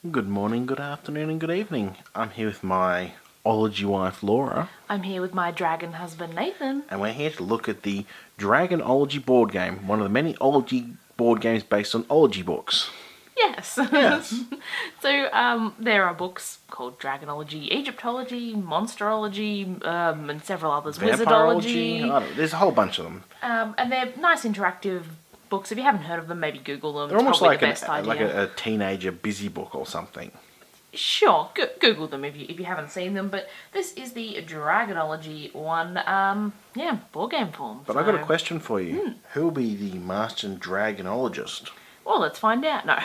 Good morning, good afternoon, and good evening. I'm here with my ology wife, Laura. I'm here with my dragon husband, Nathan. And we're here to look at the Dragonology Board Game, one of the many ology board games based on ology books. Yes. Yes. So there are books called Dragonology, Egyptology, Monsterology, and several others. Wizardology. There's a whole bunch of them. And they're nice interactive books. If you haven't heard of them, maybe Google them. They're It's almost probably like, the best idea. like a teenager busy book or something. Sure, Google them if you haven't seen them. But this is the Dragonology one, board game form. But I've got a question for you. Who will be the master dragonologist? Well, let's find out. No.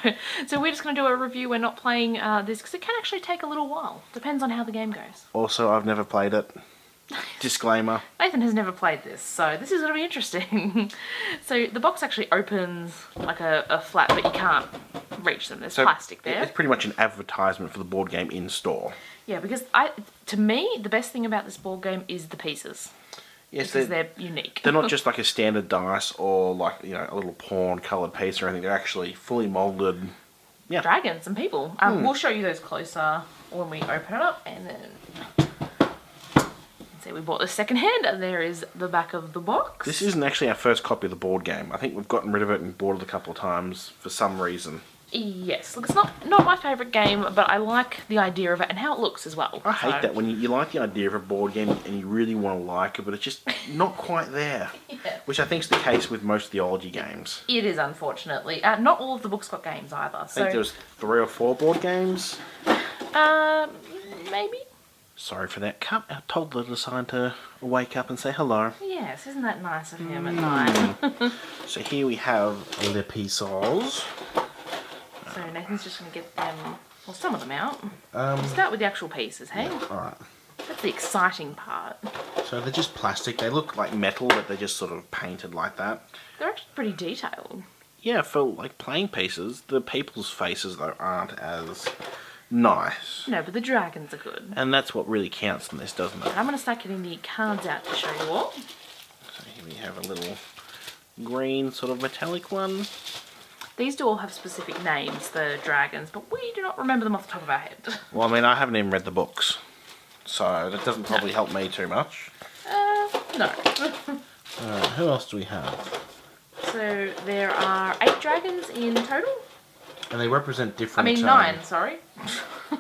So we're just going to do a review. We're not playing this because it can actually take a little while. Depends on how the game goes. Also, I've never played it. Disclaimer. Nathan has never played this, so this is going to be interesting. So the box actually opens like a flap, but you can't reach them. There's plastic there. It's pretty much an advertisement for the board game in store. Yeah, because to me, the best thing about this board game is the pieces. Yes, because they're unique. They're not just like a standard dice or like, a little pawn coloured piece or anything. They're actually fully moulded. Yeah. Dragons and people. We'll show you those closer when we open it up, and then see, we bought this second hand, and there is the back of the box. This isn't actually our first copy of the board game. I think we've gotten rid of it and bought it a couple of times for some reason. Yes, look, it's not my favourite game, but I like the idea of it and how it looks as well. I hate that when you like the idea of a board game and you really want to like it, but it's just not quite there. Yeah. Which I think is the case with most of the ology games. It is, unfortunately. Not all of the books got games either. I think there was 3 or 4 board games. Maybe. Sorry for that cup. Our toddler decided to wake up and say hello. Yes, isn't that nice of him at night? So here we have the pieces. So Nathan's just going to get them, well, some of them out. We'll start with the actual pieces, hey? Yeah, alright. That's the exciting part. So they're just plastic. They look like metal, but they're just sort of painted like that. They're actually pretty detailed. Yeah, for like playing pieces, the people's faces though aren't as nice. No, but the dragons are good. And that's what really counts in this, doesn't it? I'm going to start getting the cards out to show you all. So here we have a little green sort of metallic one. These do all have specific names, the dragons, but we do not remember them off the top of our head. Well, I mean, I haven't even read the books, so that doesn't probably help me too much. No. Who else do we have? So there are 8 dragons in total. And they represent different... 9, sorry.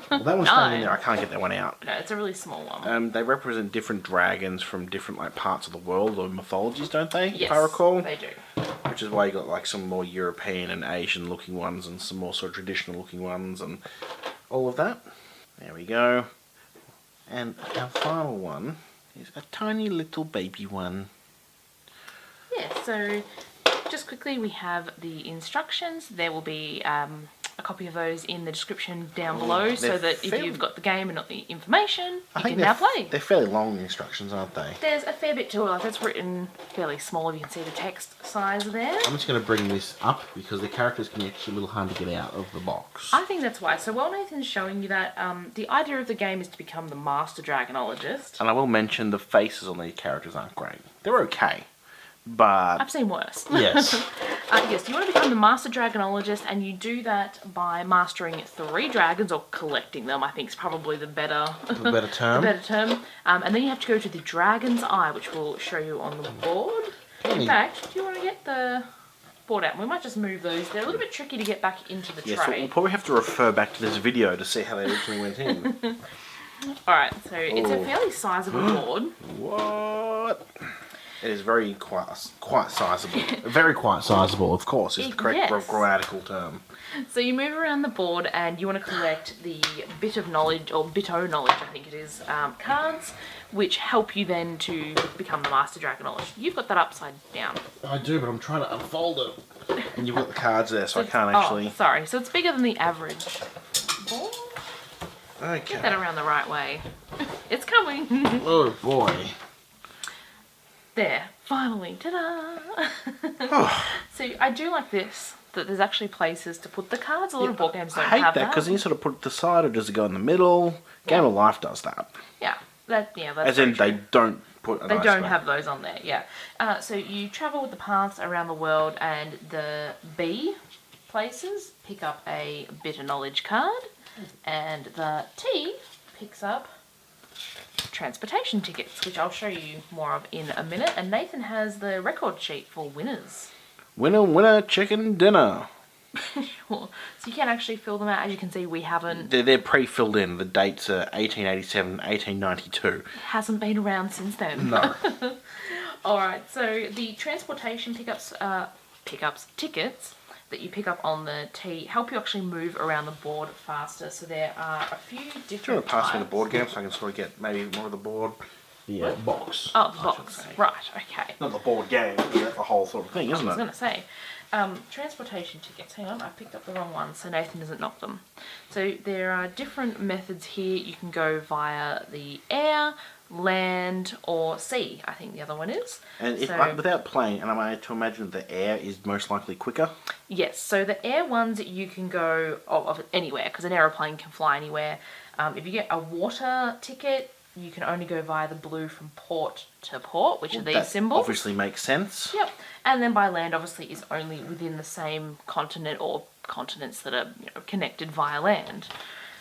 Well, that one's staying in there. I can't get that one out. No, it's a really small one. They represent different dragons from different parts of the world or mythologies, don't they? Yes, if I recall. they do. Which is why you got like some more European and Asian looking ones and some more sort of traditional looking ones and all of that. There we go. And our final one is a tiny little baby one. Yeah, so just quickly we have the instructions. There will be a copy of those in the description down below, so that if you've got the game and not the information, you can now play. They're fairly long, the instructions, aren't they? There's a fair bit to it. Like, it's written fairly small. You can see the text size there. I'm just going to bring this up because the characters can be actually a little hard to get out of the box. I think that's why. So while Nathan's showing you that, the idea of the game is to become the master dragonologist. And I will mention the faces on these characters aren't great. They're okay. But I've seen worse. Yes. Yes, you want to become the master dragonologist, and you do that by mastering 3 dragons, or collecting them, I think is probably the better term. the better term. And then you have to go to the Dragon's Eye, which we'll show you on the board. In fact, do you want to get the board out? We might just move those. They're a little bit tricky to get back into the Yes, tray. we'll probably have to refer back to this video to see how they originally went in. Alright, so it's a fairly sizable board. What? It is quite sizable. Very quite sizable, of course, is the correct grammatical term. So you move around the board and you want to collect the bit of knowledge, or bit-o knowledge I think it is, cards, which help you then to become the master dragonologist. You've got that upside down. I do, but I'm trying to unfold it. And you've got the cards there, so I can't actually... Oh, sorry. So it's bigger than the average board. Okay. Get that around the right way. It's coming. Oh, boy. There, finally, ta-da! Oh. So I do like this, that there's actually places to put the cards. A lot of board games don't I hate have that, because you sort of put it to the side, or does it go in the middle? Game of Life does that. Yeah, that's As in, very they true. don't put a They nice don't way. have those on there, yeah. So you travel with the paths around the world, and the B places pick up a bit of knowledge card. And the T picks up transportation tickets, which I'll show you more of in a minute. And Nathan has the record sheet for winners. Winner, winner, chicken dinner. Sure. So you can actually fill them out. As you can see, we haven't... They're pre-filled in. The dates are 1887, 1892. It hasn't been around since then. No. Alright, so the transportation tickets that you pick up on the T help you actually move around the board faster. So there are a few different Do you want to pass me the types. board game so I can sort of get maybe more of the board? The box. Oh, the box. Right, okay. Not the board game, but that's the whole sort of thing, isn't I was it? going to say, transportation tickets. Hang on, I picked up the wrong one, so Nathan doesn't knock them. So there are different methods here. You can go via the air, land, or sea, I think the other one is. And if So- without playing, and I'm to imagine the air is most likely quicker. Yes, so the air ones you can go of anywhere, because an aeroplane can fly anywhere. If you get a water ticket, you can only go via the blue from port to port, which are these That symbols. obviously makes sense. Yep. And then by land, obviously, is only within the same continent or continents that are connected via land.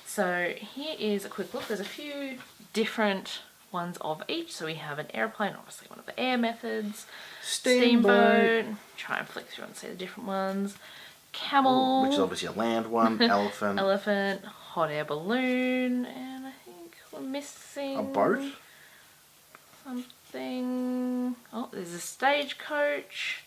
So here is a quick look. There's a few different ones of each. So we have an airplane, obviously one of the air methods. Steamboat. Try and flick through and see the different ones. Camel. Which is obviously a land one. Elephant. Elephant. Hot air balloon. And I think we're missing... A boat. Something... Oh, there's a stagecoach.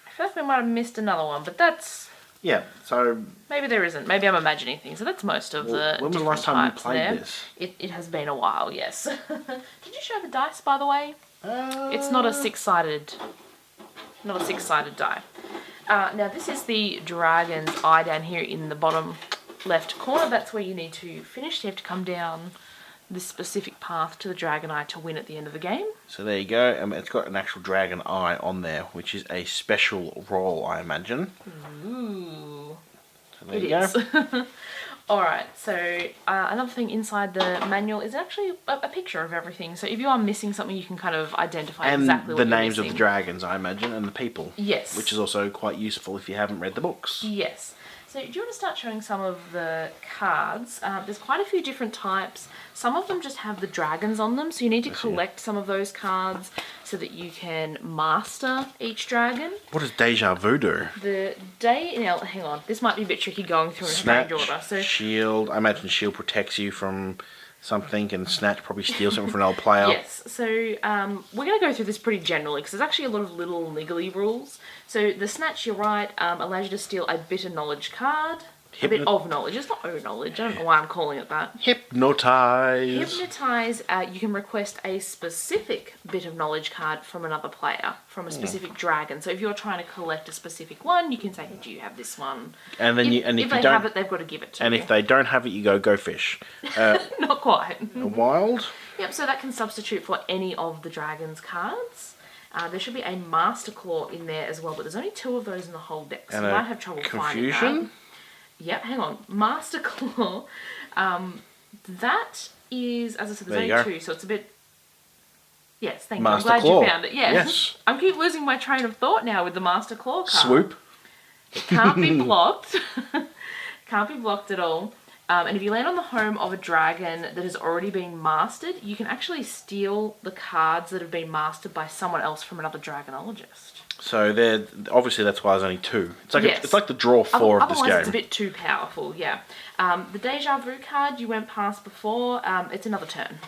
I feel like we might have missed another one, but that's... Yeah, so... Maybe there isn't. Maybe I'm imagining things. So that's most of the when was the different last time you types played there. this? It has been a while, yes. Did you show the dice, by the way? It's not a six-sided... Not a six-sided die. Now, this is the dragon's eye down here in the bottom left corner. That's where you need to finish. You have to come down this specific path to the dragon eye to win at the end of the game. So there you go. It's got an actual dragon eye on there, which is a special roll, I imagine. Ooh. So there you go. Alright, so another thing inside the manual is actually a picture of everything. So if you are missing something, you can kind of identify And exactly what the you're names of missing. the dragons, I imagine, and the people. Yes. Which is also quite useful if you haven't read the books. Yes. So do you want to start showing some of the cards? There's quite a few different types. Some of them just have the dragons on them, so you need to collect some of those cards so that you can master each dragon. What does deja vu do? Now, hang on, this might be a bit tricky going through in a strange order. So shield. I imagine shield protects you from something, and snatch probably steals something from an old player. yes, so we're going to go through this pretty generally because there's actually a lot of little niggly rules. So the snatch, you're right, allows you to steal a bit of knowledge card. A bit of knowledge. It's not knowledge. I don't know why I'm calling it that. Hypnotize. Hypnotize, you can request a specific bit of knowledge card from another player, from a specific dragon. So if you're trying to collect a specific one, you can say, do you have this one? And then if they have it, they've got to give it to and you. if they don't have it, you go fish. Not quite. A wild. Yep, so that can substitute for any of the dragon's cards. There should be a Master Claw in there as well, but there's only 2 of those in the whole deck, so And you a might have trouble finding confusion. that. Yep, hang on. Master Claw, that is, as I said, there's only 2, so it's a bit... Yes, thank you. I'm Master glad Claw. you found it. Yes. Yes. I keep losing my train of thought now with the Master Claw card. Swoop. It can't be blocked. Can't be blocked at all. And if you land on the home of a dragon that has already been mastered, you can actually steal the cards that have been mastered by someone else from another dragonologist. So obviously that's why there's only 2. It's like Yes. it's like the draw 4 of this Otherwise, game. it's a bit too powerful. Yeah. The deja vu card you went past before. It's another turn.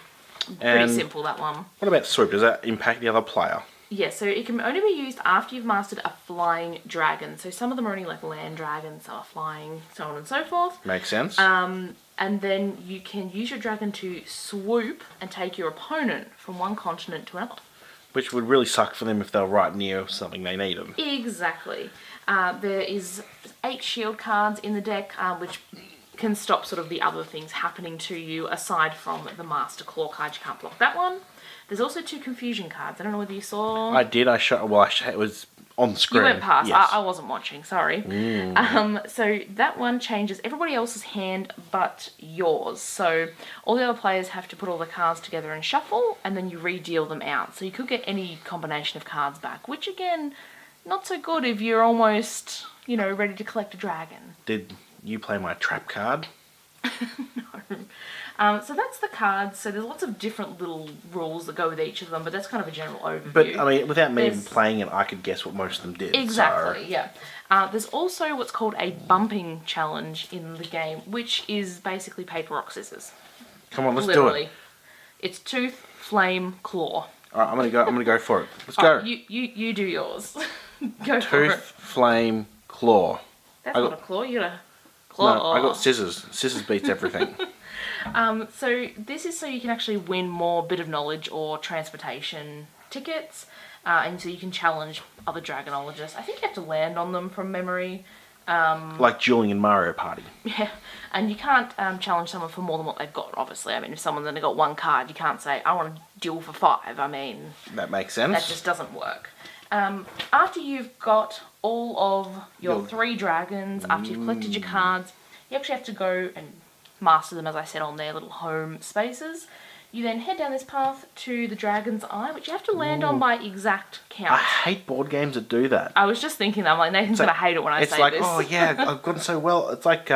Pretty And simple, that one. What about swoop? Does that impact the other player? Yeah, so it can only be used after you've mastered a flying dragon. So some of them are only like land dragons, some are flying, so on and so forth. Makes sense. And then you can use your dragon to swoop and take your opponent from one continent to another. Which would really suck for them if they're right near something they need them. Exactly. There is 8 shield cards in the deck, which can stop sort of the other things happening to you aside from the Master Claw card. You can't block that one. There's also 2 confusion cards. I don't know whether you saw... I did. It was on screen. You went past. Yes. I wasn't watching, sorry. So that one changes everybody else's hand but yours. So all the other players have to put all the cards together and shuffle, and then you re-deal them out. So you could get any combination of cards back, which again, not so good if you're almost, ready to collect a dragon. Did you play my trap card? No. So that's the cards. So there's lots of different little rules that go with each of them, but that's kind of a general overview. But, I mean, without me even playing it, I could guess what most of them did. Exactly, so. yeah. There's also what's called a bumping challenge in the game, which is basically paper, rock, scissors. Come on, let's Literally. do it. It's tooth, flame, claw. All right, I'm gonna go for it. Let's go. You do yours. Go for Tooth, it. flame, claw. That's not a claw, you got a claw. No, I got scissors. Scissors beats everything. So this is so you can actually win more bit of knowledge or transportation tickets, and so you can challenge other Dragonologists. I think you have to land on them from memory. Like dueling in Mario Party. Yeah, and you can't challenge someone for more than what they've got, obviously. I mean, if someone's only got one card, you can't say, I want to duel for 5. I mean... That makes sense. That just doesn't work. After you've got all of your 3 dragons, after you've collected your cards, you actually have to go and master them, as I said, on their little home spaces. You then head down this path to the Dragon's Eye, which you have to land on by exact count. I hate board games that do that. I was just thinking that. I'm like, Nathan's going to hate it when I say this. It's like, oh yeah, I've gotten so well. It's like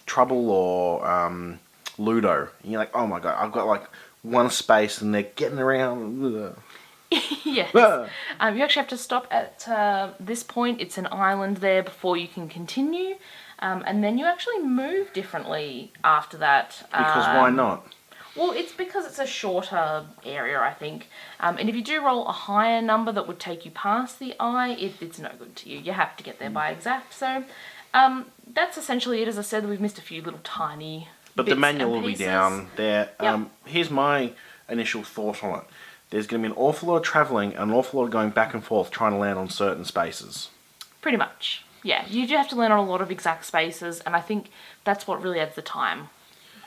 Trouble or Ludo. And you're like, oh my god, I've got like one space and they're getting around. Yes. You actually have to stop at this point. It's an island there before you can continue. And then you actually move differently after that. Because why not? Well, it's because it's a shorter area, I think. And if you do roll a higher number that would take you past the eye, it's no good to you. You have to get there by exact. So that's essentially it. As I said, we've missed a few little tiny But bits the manual and will be pieces. down there. Yep. Here's my initial thought on it. There's going to be an awful lot of travelling and an awful lot of going back and forth trying to land on certain spaces. Pretty much. Yeah, you do have to land on a lot of exact spaces, and I think that's what really adds the time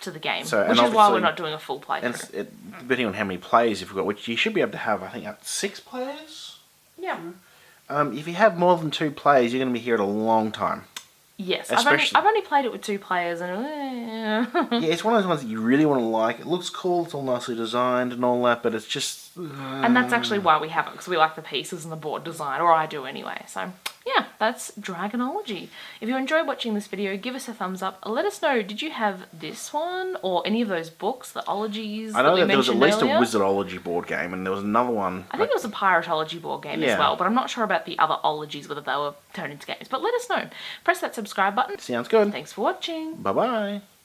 to the game, So, which is why we're not doing a full playthrough. And depending on how many players you've got, which you should be able to have, I think, up to 6 players? Yeah. If you have more than 2 players, you're going to be here at a long time. Yes, Especially- I've only played it with 2 players, and Yeah, it's one of those ones that you really want to like. It looks cool, it's all nicely designed and all that, but it's just... and that's actually why we have it, because we like the pieces and the board design, or I do anyway. So yeah, that's Dragonology. If you enjoyed watching this video, give us a thumbs up. Let us know, did you have this one or any of those books, the ologies I know that we that there was at mentioned least earlier? a Wizardology board game, and there was another one. I think it was a Piratology board game as Yeah. well, but I'm not sure about the other ologies, whether they were turned into games. But let us know. Press that subscribe button. Sounds good. Thanks for watching. Bye-bye.